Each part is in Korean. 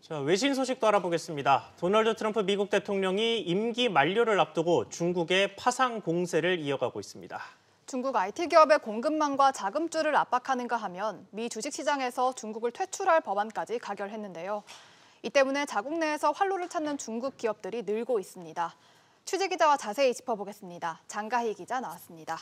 자, 외신 소식도 알아보겠습니다. 도널드 트럼프 미국 대통령이 임기 만료를 앞두고 중국의 파상 공세를 이어가고 있습니다. 중국 IT 기업의 공급망과 자금줄을 압박하는가 하면 미 주식시장에서 중국을 퇴출할 법안까지 가결했는데요. 이 때문에 자국 내에서 활로를 찾는 중국 기업들이 늘고 있습니다. 취재 기자와 자세히 짚어보겠습니다. 장가희 기자 나왔습니다.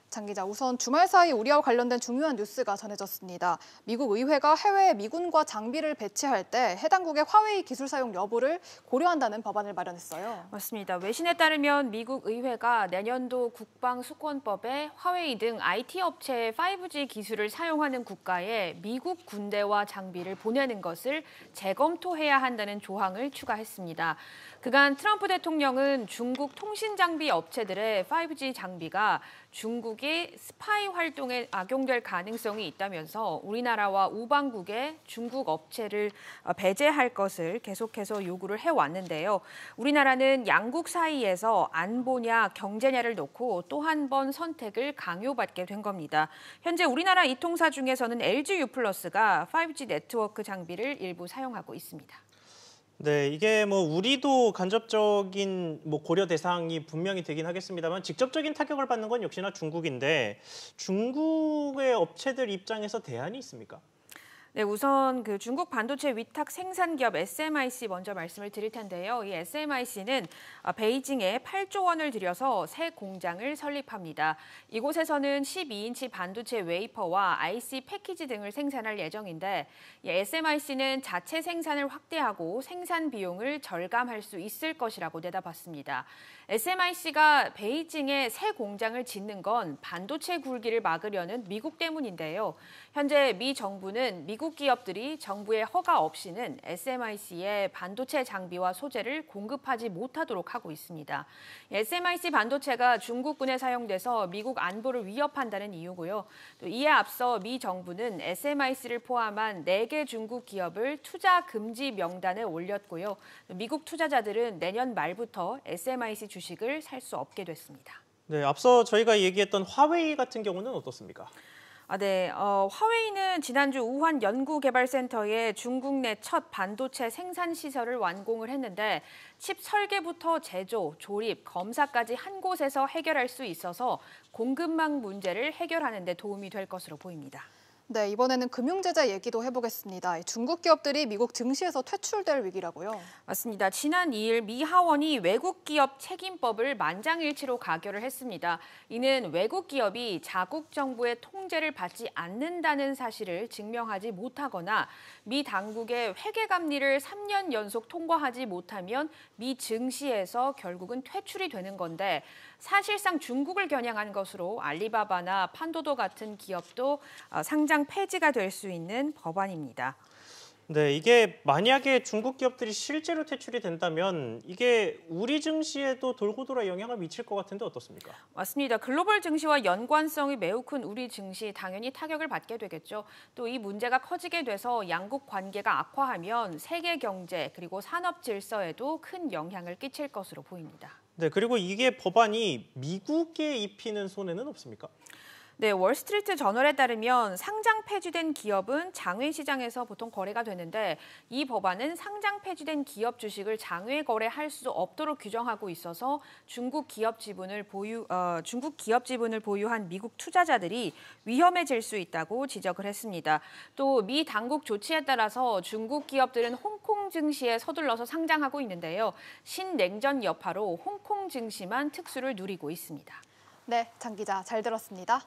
장 기자, 우선 주말 사이 우리와 관련된 중요한 뉴스가 전해졌습니다. 미국 의회가 해외에 미군과 장비를 배치할 때 해당국의 화웨이 기술 사용 여부를 고려한다는 법안을 마련했어요. 맞습니다. 외신에 따르면 미국 의회가 내년도 국방수권법에 화웨이 등 IT 업체의 5G 기술을 사용하는 국가에 미국 군대와 장비를 보내는 것을 재검토해야 한다는 조항을 추가했습니다. 그간 트럼프 대통령은 중국 통신장비 업체들의 5G 장비가 중국이 스파이 활동에 악용될 가능성이 있다면서 우리나라와 우방국의 중국 업체를 배제할 것을 계속해서 요구를 해왔는데요. 우리나라는 양국 사이에서 안보냐 경제냐를 놓고 또 한 번 선택을 강요받게 된 겁니다. 현재 우리나라 이통사 중에서는 LG유플러스가 5G 네트워크 장비를 일부 사용하고 있습니다. 네, 이게 우리도 간접적인 고려 대상이 분명히 되긴 하겠습니다만 직접적인 타격을 받는 건 역시나 중국인데 중국의 업체들 입장에서 대안이 있습니까? 네, 우선 중국 반도체 위탁 생산 기업 SMIC 먼저 말씀을 드릴 텐데요. 이 SMIC는 베이징에 8조 원을 들여서 새 공장을 설립합니다. 이곳에서는 12인치 반도체 웨이퍼와 IC 패키지 등을 생산할 예정인데 이 SMIC는 자체 생산을 확대하고 생산 비용을 절감할 수 있을 것이라고 내다봤습니다. SMIC가 베이징에 새 공장을 짓는 건 반도체 굴기를 막으려는 미국 때문인데요. 현재 미 정부는 미국 기업들이 정부의 허가 없이는 SMIC에 반도체 장비와 소재를 공급하지 못하도록 하고 있습니다. SMIC 반도체가 중국군에 사용돼서 미국 안보를 위협한다는 이유고요. 또 이에 앞서 미 정부는 SMIC를 포함한 4개 중국 기업을 투자 금지 명단에 올렸고요. 미국 투자자들은 내년 말부터 SMIC 주식을 살 수 없게 됐습니다. 네, 앞서 저희가 얘기했던 화웨이 같은 경우는 어떻습니까? 네, 화웨이는 지난주 우한 연구개발센터에 중국 내 첫 반도체 생산 시설을 완공을 했는데 칩 설계부터 제조, 조립, 검사까지 한 곳에서 해결할 수 있어서 공급망 문제를 해결하는 데 도움이 될 것으로 보입니다. 네, 이번에는 금융제재 얘기도 해보겠습니다. 중국 기업들이 미국 증시에서 퇴출될 위기라고요? 맞습니다. 지난 2일 미 하원이 외국 기업 책임법을 만장일치로 가결을 했습니다. 이는 외국 기업이 자국 정부의 통제를 받지 않는다는 사실을 증명하지 못하거나 미 당국의 회계 감리를 3년 연속 통과하지 못하면 미 증시에서 결국은 퇴출이 되는 건데 사실상 중국을 겨냥한 것으로 알리바바나 판도도 같은 기업도 상장 폐지가 될 수 있는 법안입니다. 네, 이게 만약에 중국 기업들이 실제로 퇴출이 된다면 이게 우리 증시에도 돌고 돌아 영향을 미칠 것 같은데 어떻습니까? 맞습니다. 글로벌 증시와 연관성이 매우 큰 우리 증시 당연히 타격을 받게 되겠죠. 또 이 문제가 커지게 돼서 양국 관계가 악화하면 세계 경제 그리고 산업 질서에도 큰 영향을 끼칠 것으로 보입니다. 네, 그리고 이게 법안이 미국에 입히는 손해는 없습니까? 네, 월스트리트 저널에 따르면 상장 폐지된 기업은 장외 시장에서 보통 거래가 되는데 이 법안은 상장 폐지된 기업 주식을 장외 거래할 수 없도록 규정하고 있어서 중국 기업 지분을 보유한 미국 투자자들이 위험해질 수 있다고 지적을 했습니다. 또 미 당국 조치에 따라서 중국 기업들은 홍콩 증시에 서둘러서 상장하고 있는데요. 신냉전 여파로 홍콩 증시만 특수를 누리고 있습니다. 네, 장 기자 잘 들었습니다.